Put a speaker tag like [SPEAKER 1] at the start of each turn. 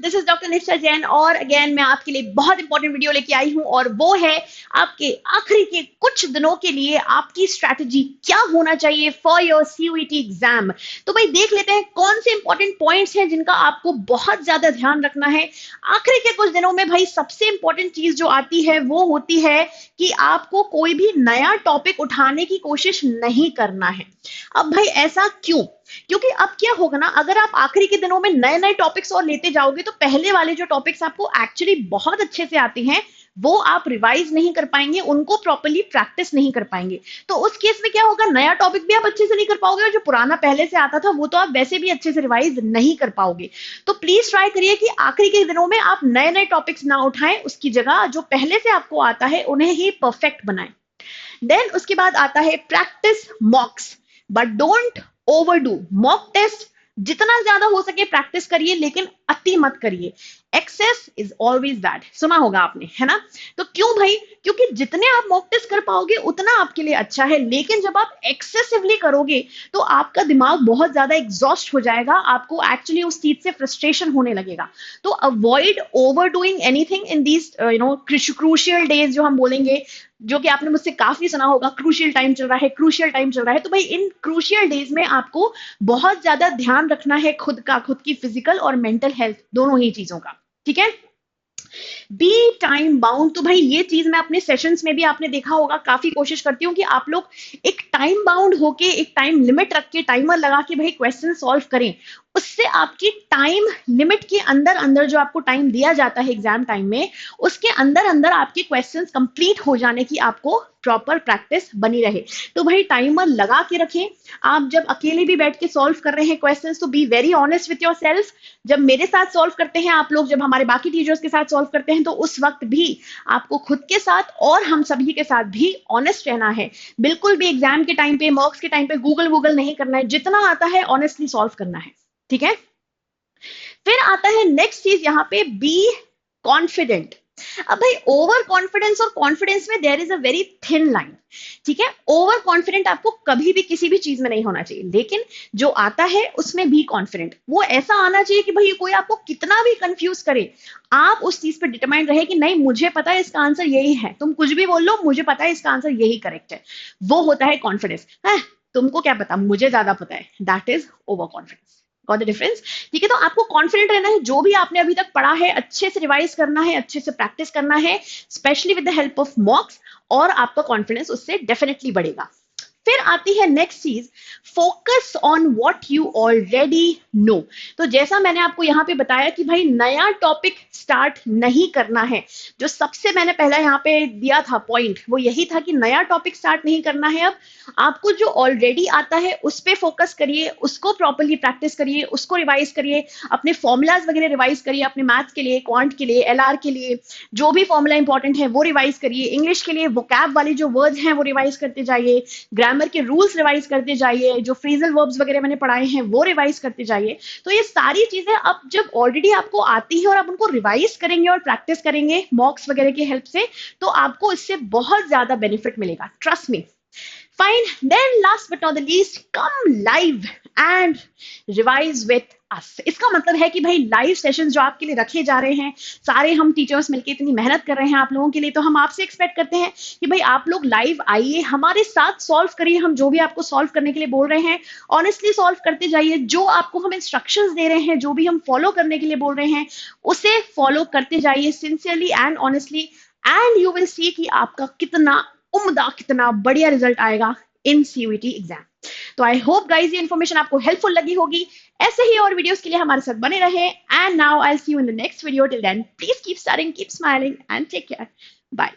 [SPEAKER 1] This is doctor निष्ठा जैन और again मैं आपके लिए बहुत इंपॉर्टेंट वीडियो लेके आई हूं और वो है आपके आखिरी के कुछ दिनों के लिए आपकी स्ट्रैटेजी क्या होना चाहिए फॉर योर सीयूईटी एग्जाम। तो भाई देख लेते हैं कौन से इंपॉर्टेंट पॉइंट्स हैं जिनका आपको बहुत ज्यादा ध्यान रखना है आखिरी के कुछ दिनों में। भाई सबसे इंपॉर्टेंट चीज जो आती है वो होती है कि आपको कोई भी नया टॉपिक उठाने की कोशिश नहीं करना है। अब भाई ऐसा क्यों? क्योंकि अब क्या होगा ना, अगर आप आखिरी के दिनों में नए नए टॉपिक्स और लेते जाओगे तो पहले वाले जो टॉपिक्स आपको एक्चुअली बहुत अच्छे से आते हैं वो आप रिवाइज नहीं कर पाएंगे, उनको प्रॉपर्ली प्रैक्टिस नहीं कर पाएंगे। तो उस केस में क्या होगा, नया टॉपिक भी आप अच्छे से नहीं कर पाओगे और जो पुराना पहले से आता था वो तो आप वैसे भी अच्छे से रिवाइज नहीं कर पाओगे। तो प्लीज ट्राई करिए कि आखिरी के दिनों में आप नए नए टॉपिक्स ना उठाएं, उसकी जगह जो पहले से आपको आता है उन्हें ही परफेक्ट बनाएं। देन उसके बाद आता है practice mocks, but don't overdo. Mock test जितना ज्यादा हो सके प्रैक्टिस करिए, लेकिन अति मत करिए। एक्सेस इज ऑलवेज बैड, सुना होगा आपने, है ना? तो क्यों भाई? क्योंकि जितने आप मॉक टेस्ट कर पाओगे उतना आपके लिए अच्छा है, लेकिन जब आप एक्सेसिवली करोगे तो आपका दिमाग बहुत ज्यादा एग्जॉस्ट हो जाएगा, आपको एक्चुअली उस चीज से फ्रस्ट्रेशन होने लगेगा। तो avoid over doing anything in these crucial days, जो हम बोलेंगे, जो कि आपने मुझसे काफी सुना होगा, क्रूशियल टाइम चल रहा है, क्रूशियल टाइम चल रहा है। तो भाई इन क्रूशियल डेज में आपको बहुत ज्यादा ध्यान रखना है खुद का, खुद की फिजिकल और मेंटल हेल्थ दोनों ही चीजों का, ठीक है? Be time bound. तो भाई ये चीज मैं अपने सेशंस में भी आपने देखा होगा, काफी कोशिश करती हूँ कि आप लोग एक टाइम बाउंड होके, एक टाइम लिमिट रख के, टाइमर लगा के भाई क्वेश्चन सॉल्व करें। उससे आपकी टाइम लिमिट के अंदर अंदर जो आपको टाइम दिया जाता है एग्जाम टाइम में, उसके अंदर अंदर आपके क्वेश्चंस कंप्लीट हो जाने की आपको प्रॉपर प्रैक्टिस बनी रहे। तो भाई टाइमर लगा के रखें। आप जब अकेले भी बैठ के सॉल्व कर रहे हैं क्वेश्चंस तो be very honest with your self. जब मेरे साथ सॉल्व करते हैं आप लोग, जब हमारे बाकी टीचर्स के साथ सॉल्व करते हैं, तो उस वक्त भी आपको खुद के साथ और हम सभी के साथ भी ऑनेस्ट रहना है। बिल्कुल भी एग्जाम के टाइम पे, मॉक्स के टाइम पे गूगल नहीं करना है, जितना आता है ऑनेस्टली सॉल्व करना है, ठीक है? फिर आता है नेक्स्ट चीज यहाँ पे, बी कॉन्फिडेंट। अब भाई ओवर कॉन्फिडेंस और कॉन्फिडेंस में there is a very thin line, ठीक है? ओवर कॉन्फिडेंट आपको कभी भी किसी भी चीज में नहीं होना चाहिए, लेकिन जो आता है उसमें भी कॉन्फिडेंट वो ऐसा आना चाहिए कि भाई कोई आपको कितना भी कंफ्यूज करे, आप उस चीज पर डिटरमाइंड रहे कि नहीं मुझे पता है इसका आंसर यही है, तुम कुछ भी बोल लो मुझे पता है इसका आंसर यही करेक्ट है। वो होता है कॉन्फिडेंस। तुमको क्या पता, मुझे ज्यादा पता है, that is over confidence. Got the difference? ठीक है, तो आपको कॉन्फिडेंट रहना है, जो भी आपने अभी तक पढ़ा है अच्छे से रिवाइज करना है, अच्छे से प्रैक्टिस करना है, specially with the help of मॉक्स, और आपका कॉन्फिडेंस उससे डेफिनेटली बढ़ेगा। फिर आती है नेक्स्ट चीज, focus on what you already know. तो जैसा मैंने आपको यहाँ पे बताया कि भाई नया टॉपिक स्टार्ट नहीं करना है, जो सबसे मैंने पहला यहाँ पे दिया था पॉइंट वो यही था कि नया टॉपिक स्टार्ट नहीं करना है। अब आपको जो ऑलरेडी आता है उस पर फोकस करिए, उसको प्रॉपरली प्रैक्टिस करिए, उसको रिवाइज करिए, अपने फॉर्मुलाज वगैरह रिवाइज करिए, अपने मैथ्स के लिए, क्वांट के लिए, एलआर के लिए जो भी फॉर्मूला इंपॉर्टेंट है वो रिवाइज करिए, इंग्लिश के लिए वोकैब वाले जो वर्ड्स हैं वो रिवाइज करते जाइए, ग्रामर के रूल्स रिवाइज करते जाइए, जो फ्रेजल वर्ब्स वगैरह मैंने पढ़ाए हैं वो रिवाइज करते जाइए। तो ये सारी चीजें अब जब ऑलरेडी आपको आती है और आप उनको रिवाइज करेंगे और प्रैक्टिस करेंगे मॉक्स वगैरह की हेल्प से, तो आपको इससे बहुत ज्यादा बेनिफिट मिलेगा, trust me. Fine. Then last but not the least, come live and revise with us. इसका मतलब है कि भाई लाइव सेशंस जो आपके लिए रखे जा रहे हैं, सारे हम टीचर्स मिलकर इतनी मेहनत कर रहे हैं आप लोगों के लिए, तो हम आपसे एक्सपेक्ट करते हैं कि भाई आप लोग लाइव आइए, हमारे साथ सॉल्व करिए, हम जो भी आपको सॉल्व करने के लिए बोल रहे हैं ऑनेस्टली सॉल्व करते जाइए, जो आपको हम इंस्ट्रक्शंस दे रहे हैं, जो भी हम फॉलो करने के लिए बोल रहे हैं उसे फॉलो करते जाइए sincerely and honestly, and you will see कि आपका कितना उम्दा, कितना बढ़िया रिजल्ट आएगा इन सीयूईटी एग्जाम। तो आई होप गाइज ये इन्फॉर्मेशन आपको हेल्पफुल लगी होगी। ऐसे ही और वीडियोस के लिए हमारे साथ बने रहे, and now I will see you in the next video. Till then please keep studying, keep smiling and take care. Bye.